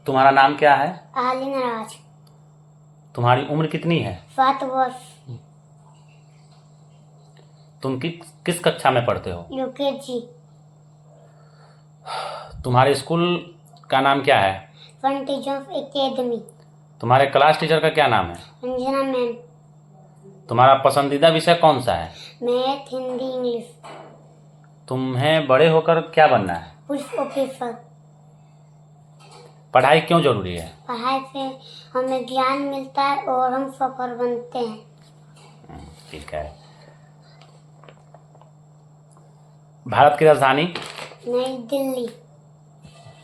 तुम्हारा नाम क्या है? आलिन राज। तुम्हारी उम्र कितनी है? 7 वर्ष। तुम किस कक्षा में पढ़ते हो? यूकेजी। तुम्हारे स्कूल का नाम क्या है? फ्रंटेज ऑफ एकेडमी। तुम्हारे क्लास टीचर का क्या नाम है? रंजना मैम। तुम्हारा पसंदीदा विषय कौन सा है? Math, Hindi, English. तुम्हें बड़े होकर क्या बनना है? Police officer. पढ़ाई क्यों जरूरी है? पढ़ाई से हमें ज्ञान मिलता है और हम सफल बनते हैं। ठीक है। भारत की राजधानी? नई दिल्ली।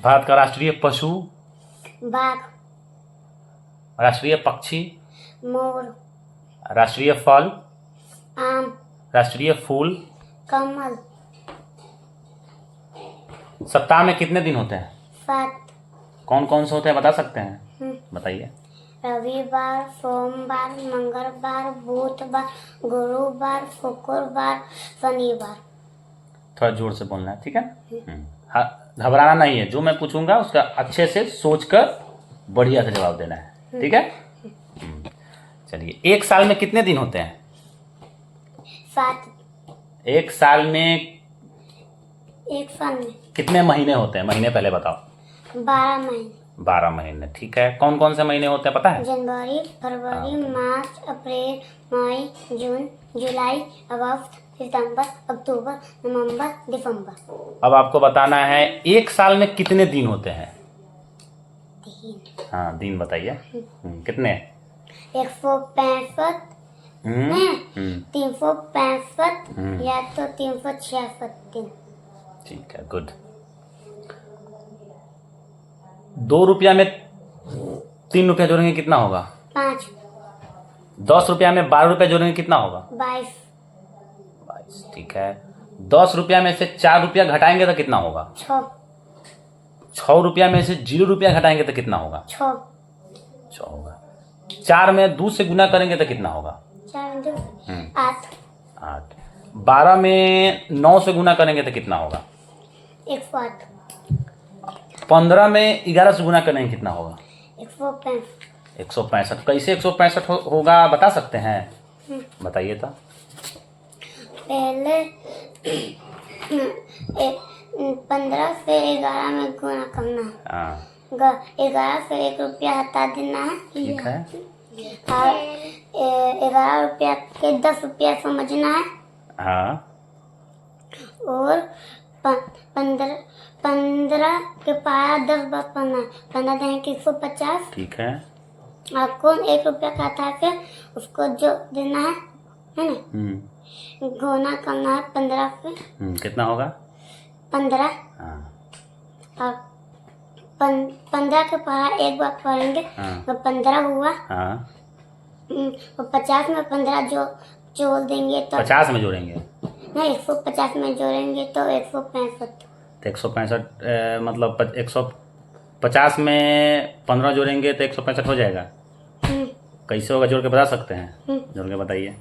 भारत का राष्ट्रीय पशु? बाघ। राष्ट्रीय पक्षी? मोर। राष्ट्रीय फल? आम। राष्ट्रीय फूल? कमल। सप्ताह में कितने दिन होते हैं? 7। कौन कौन से होते हैं बता सकते हैं? बताइए। रविवार, सोमवार, मंगलवार, बुधवार, गुरुवार, शुक्रवार, शनिवार। थोड़ा जोर से बोलना है, ठीक है? घबराना नहीं है, जो मैं पूछूंगा उसका अच्छे से सोचकर बढ़िया से जवाब देना है, ठीक है? चलिए, एक साल में कितने दिन होते हैं? 7। एक साल में कितने महीने होते हैं? महीने पहले बताओ। 12 महीने। 12 महीने, ठीक है। कौन कौन से महीने होते हैं पता है? जनवरी, फरवरी, मार्च, अप्रैल, मई, जून, जुलाई, अगस्त, सितंबर, अक्टूबर, नवंबर, दिसंबर। अब आपको बताना है एक साल में कितने दिन होते हैं? 3। हाँ, दिन बताइए। कितने? 165, 365 या तो 366 दिन। ठीक है, गुड। 2 रुपया में 3 रुपया जोड़ेंगे कितना होगा? 5। 10 रुपया में 12 रुपया जोड़ेंगे कितना होगा? 22। 22, ठीक है। 10 रुपया में से 4 रुपया घटाएंगे तो कितना होगा? 6। 6 रुपया में से 0 रुपया घटाएंगे तो कितना होगा? 6 होगा। 4 में 2 से गुना करेंगे तो कितना होगा? 4 2 8। 8। 12 में 9 से गुना करेंगे तो कितना होगा? 108। 15 में 11 से गुना करेंगे कितना होगा? 165। 165। कैसे 165 होगा बता सकते हैं? बताइए तो। पहले 15 से 11 में गुना करना है। हाँ, 11 से 1 रुपया हटा देना है। ठीक है। और 11 रुपया के 10 रुपया समझना है। हाँ, और 15 के पाया 10 बार पढ़ना है। 15 दें कि 150। ठीक है। आपको 1 रुपया का था के उसको जो देना है ना, गुना करना है 15 से। कितना होगा? 15। हाँ, और 15 के पाया 1 बार पढ़ेंगे तो 15 हुआ। हाँ। और 50 में 15 जो जोड़ देंगे तो 50 में जोड़ेंगे नहीं, 150 में जोड़ेंगे तो 165। तो 165 मतलब 150 में 15 जोड़ेंगे तो 165 हो जाएगा। कैसे होगा जोड़ के बता सकते हैं? जोड़ के बताइए।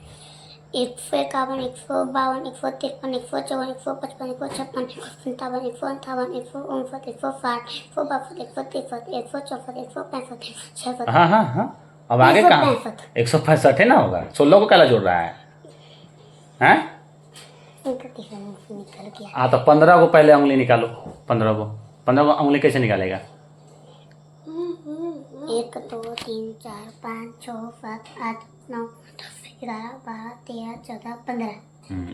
151, 152, 153, 154, 155, 156, 157, 158, 159, 160, 162, 163, 164, 165, 166। हाँ हाँ हाँ, अब आगे कहाँ? 165 है ना होगा। 16 को क्या जोड़ रहा है? हैं? निकल गया। हाँ, तो 15 को पहले उंगली निकालो। 15 को उंगली कैसे निकालेगा? 1 2 3 4 5 6 7 8 9 10 11 12 13 14 15।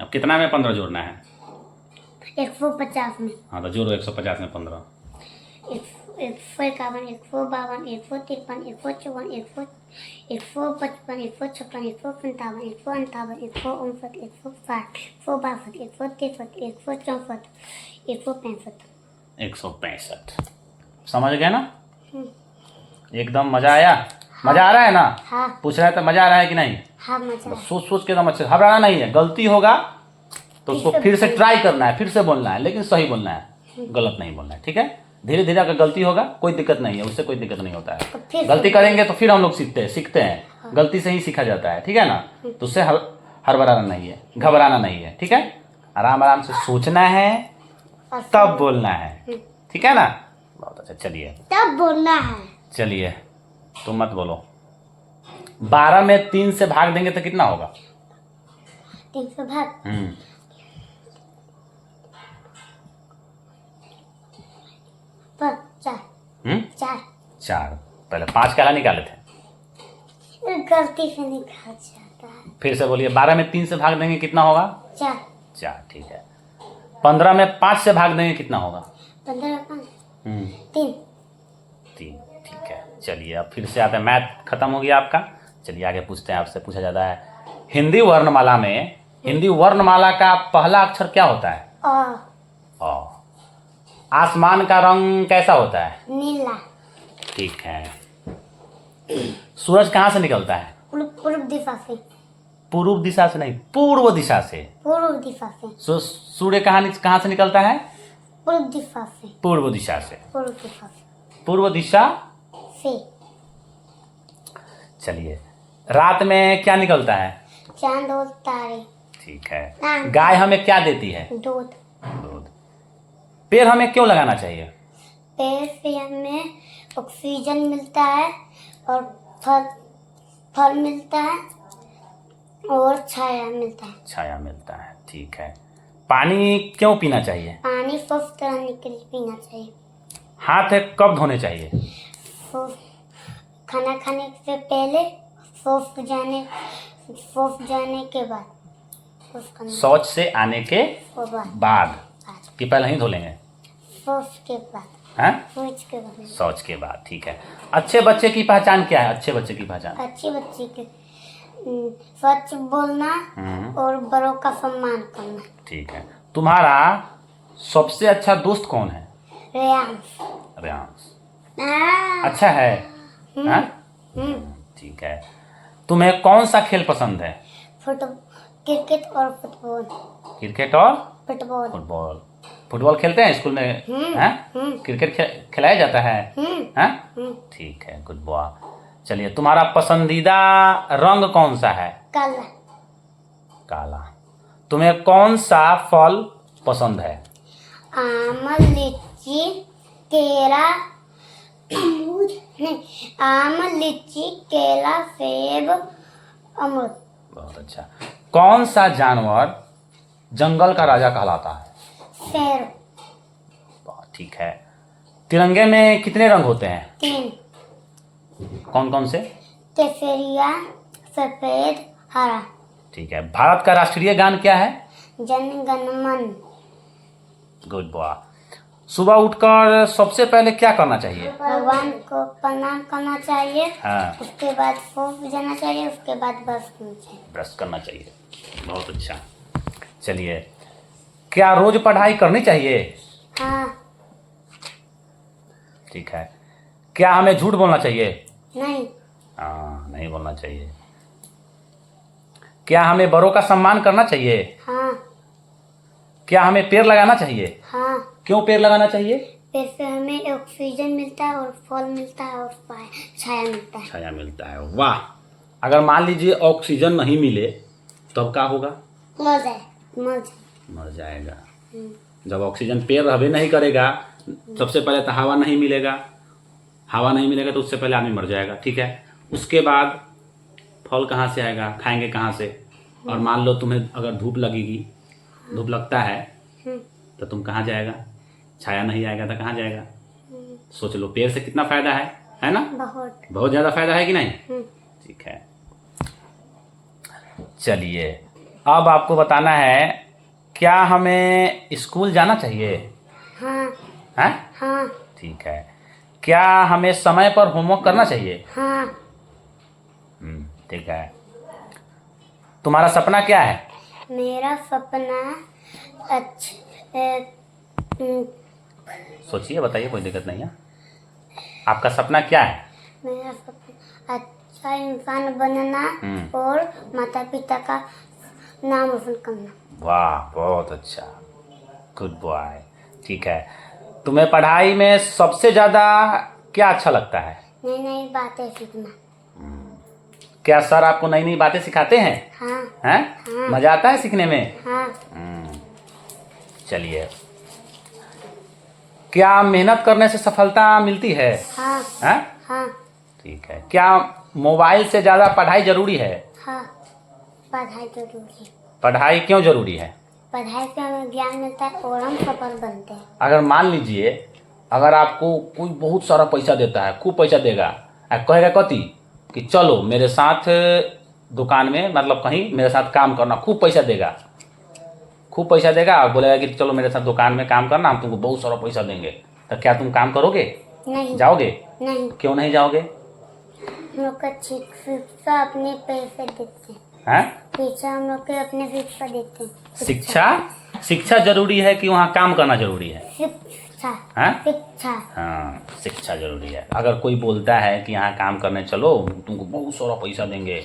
अब कितना में 15 जोड़ना है? 150 में। हाँ, तो जोड़ो 150 में 15। 151, 152, 153, 154, 155, 156, 157, 158, 159, 160, 162, 163, 164, 165। 165 समझ गए ना? एकदम मजा आया? मजा आ रहा है ना? हाँ। पूछ रहा है तो मजा आ रहा है कि नहीं? हाँ, मजा। सोच सोच के एकदम अच्छे, घबराना नहीं है। गलती होगा तो उसको फिर से ट्राई करना है, फिर से बोलना है, लेकिन सही बोलना है, गलत नहीं बोलना है, ठीक है? धीरे धीरे अगर गलती होगा कोई दिक्कत नहीं है, उससे कोई दिक्कत नहीं होता है। गलती करेंगे तो फिर हम लोग सीखते हैं। गलती से ही सीखा जाता है, ठीक है ना? तो उससे हड़बड़ाना नहीं है, घबराना नहीं है, ठीक है? आराम आराम से सोचना है तब बोलना है, ठीक है ना? बहुत अच्छा। चलिए तब बोलना है। चलिए तुम मत बोलो। 12 में 3 से भाग देंगे तो कितना होगा? 3 से भाग 4 4। पहले 5 काला निकाले थे, गलती से निकाल जाता है। फिर से बोलिए। 12 में 3 से भाग देंगे कितना होगा? 4। ठीक है। 15 में 5 से भाग देंगे कितना होगा? 15 में 5 3। ठीक है। चलिए अब फिर से आते हैं। मैथ खत्म हो गया आपका। चलिए आगे पूछते हैं। आपसे पूछा जाता है हिंदी वर्णमाला में, हिंदी वर्णमाला का पहला अक्षर क्या होता है? अ। आसमान का रंग कैसा होता है? नीला। ठीक है। सूरज कहाँ से निकलता है? पूर्व दिशा से। पूर्व दिशा से नहीं, पूर्व दिशा से। पूर्व दिशा से। सूर्य कहाँ से निकलता है? पूर्व दिशा से। पूर्व दिशा से। पूर्व दिशा से। पूर्व दिशा से। चलिए रात में क्या निकलता है? चांद और तारे। ठीक है। गाय हमें क्या देती है? दूध। पेड़ हमें क्यों लगाना चाहिए? पेड़ से हमें ऑक्सीजन मिलता है और फल मिलता है और छाया मिलता है। ठीक है। पानी क्यों पीना चाहिए? पानी स्वस्थ रहने के लिए पीना चाहिए। हाथ कब धोने चाहिए? खाना खाने से पहले, शौच जाने के बाद। शौच से आने के बाद कि पहले ही धो लेंगे? शौच के बाद। हाँ? शौच के बाद। ठीक है। अच्छे बच्चे की पहचान क्या है? अच्छे बच्चे की पहचान? अच्छे बच्चे के सच बोलना और बड़ों का सम्मान करना। ठीक है। तुम्हारा सबसे अच्छा दोस्त कौन है? रेयांश। अच्छा है। हाँ? ठीक है। तुम्हें कौन सा खेल पसंद है? क्रिकेट और फुटबॉल। क्रिकेट और फुटबॉल। फुटबॉल खेलते हैं स्कूल में? क्रिकेट खिलाया जाता है? ठीक है। Good boy. चलिए तुम्हारा पसंदीदा रंग कौन सा है? काला। तुम्हें कौन सा फल पसंद है? आम, लीची, केला, सेब, अमरूद। बहुत अच्छा। कौन सा जानवर जंगल का राजा कहलाता है? शेर। बहुत ठीक है। तिरंगे में कितने रंग होते हैं? 3। कौन कौन से? केसरिया, सफेद, हरा। ठीक है। भारत का राष्ट्रीय गान क्या है? जन गण मन। Good boy. सुबह उठकर सबसे पहले क्या करना चाहिए? भगवान को प्रणाम करना चाहिए। हाँ। उसके बाद फोन जाना चाहिए। उसके बाद ब्रश करना चाहिए। बहुत अच्छा। चलिए क्या रोज पढ़ाई करनी चाहिए? हाँ। ठीक है। क्या हमें झूठ बोलना चाहिए? नहीं। हाँ, नहीं बोलना चाहिए। क्या हमें बड़ों का सम्मान करना चाहिए? हाँ। क्या हमें पेड़ लगाना चाहिए? हाँ। क्यों पेड़ लगाना चाहिए? पेड़ से हमें ऑक्सीजन मिलता है और फल मिलता है और छाया मिलता है। वाह। अगर मान लीजिए ऑक्सीजन नहीं मिले तब क्या होगा? मर जाएगा। जब ऑक्सीजन पेड़ रहबे नहीं करेगा, सबसे पहले तो हवा नहीं मिलेगा तो उससे पहले आदमी मर जाएगा। ठीक है। उसके बाद फल कहाँ से आएगा? खाएंगे कहाँ से? और मान लो तुम्हें अगर धूप लगता है तो तुम कहाँ जाएगा? छाया नहीं आएगा तो कहाँ जाएगा? सोच लो। पेड़ से कितना फायदा है ना? बहुत ज़्यादा फायदा है कि नहीं? ठीक है। चलिए अब आपको बताना है क्या हमें स्कूल जाना चाहिए? हाँ। ठीक है। क्या हमें समय पर होमवर्क करना चाहिए? हाँ। ठीक है। तुम्हारा सपना क्या है? मेरा सपना सोचिए, बताइए, कोई दिक्कत नहीं है। आपका सपना क्या है? मेरा सपना अच्छा इंसान बनना और माता पिता का नाम रोशन करना। वाह, बहुत अच्छा। Good boy. ठीक है। तुम्हें पढ़ाई में सबसे ज़्यादा क्या अच्छा लगता है? नई बातें सीखना। क्या सर आपको नई नई बातें सिखाते हैं? हाँ। हैं? मज़ा आता है सीखने में? हाँ। चलिए क्या मेहनत करने से सफलता मिलती है? हाँ हैं? हाँ ठीक है। क्या मोबाइल से ज़्यादा पढ़ाई जरूरी है? हाँ। पढ़ाई जरूरी है। पढ़ाई क्यों जरूरी है? पढ़ाई से हमें ज्ञान मिलता है और हम सफल बनते हैं। अगर मान लीजिए अगर आपको कोई बहुत सारा पैसा देता है, खूब पैसा देगा, कहेगा कति कि चलो मेरे साथ दुकान में, मतलब कहीं मेरे साथ काम करना, खूब पैसा देगा, खूब पैसा देगा और बोलेगा कि चलो मेरे साथ दुकान में काम करना, हम तुमको बहुत सारा पैसा देंगे, तो क्या तुम काम करोगे? नहीं। जाओगे? नहीं। क्यों नहीं जाओगे? हम लोग का शिक्षा अपने पैसे देते हैं। हैं? शिक्षा हम लोग के अपने शिक्षा देते हैं। शिक्षा जरूरी है कि वहाँ काम करना जरूरी है? शिक्षा। हैं? शिक्षा। हाँ, शिक्षा जरूरी है। अगर कोई बोलता है कि यहाँ काम करने चलो, तुमको बहुत सारा पैसा देंगे,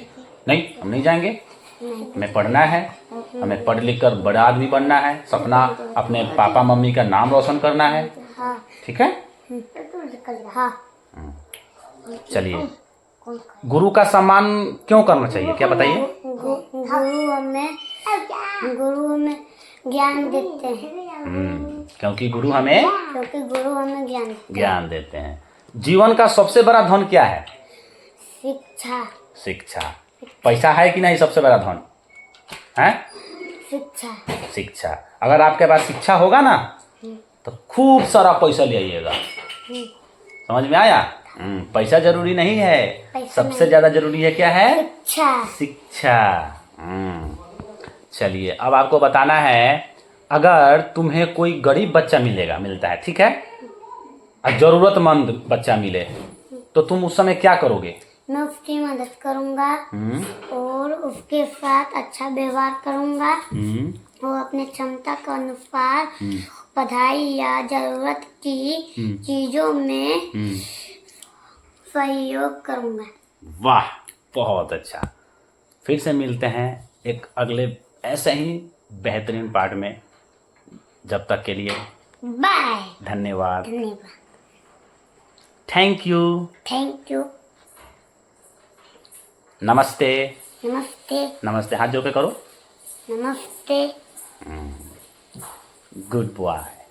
नहीं हम नहीं जाएंगे, हमें पढ़ना है, हमें पढ़ लिख कर बड़ा आदमी बनना है, सपना अपने पापा मम्मी का नाम रोशन करना है। हाँ। ठीक है। हाँ। चलिए, गुरु का सम्मान क्यों करना चाहिए, क्या बताइए? गुरु हमें ज्ञान देते हैं। क्योंकि गुरु हमें ज्ञान देते हैं। जीवन का सबसे बड़ा धन क्या है? शिक्षा। शिक्षा। पैसा है कि नहीं सबसे बड़ा धन है? शिक्षा। अगर आपके पास शिक्षा होगा ना तो खूब सारा पैसा ले आइएगा। समझ में आया? पैसा जरूरी नहीं है, सबसे ज्यादा जरूरी है क्या है? शिक्षा। चलिए, अब आपको बताना है, अगर तुम्हें कोई गरीब बच्चा मिलता है, ठीक है, और जरूरतमंद बच्चा मिले तो तुम उस समय क्या करोगे? मैं उसकी मदद करूंगा और उसके साथ अच्छा व्यवहार करूंगा और अपने क्षमता के अनुसार पढ़ाई या जरूरत की चीजों में सहयोग करूंगा। वाह, बहुत अच्छा। फिर से मिलते हैं एक अगले ऐसे ही बेहतरीन पार्ट में। जब तक के लिए बाय। धन्यवाद। धन्यवाद। Thank you. Thank you. नमस्ते। नमस्ते। नमस्ते, हाथ जोड़ के करो। नमस्ते। Good boy.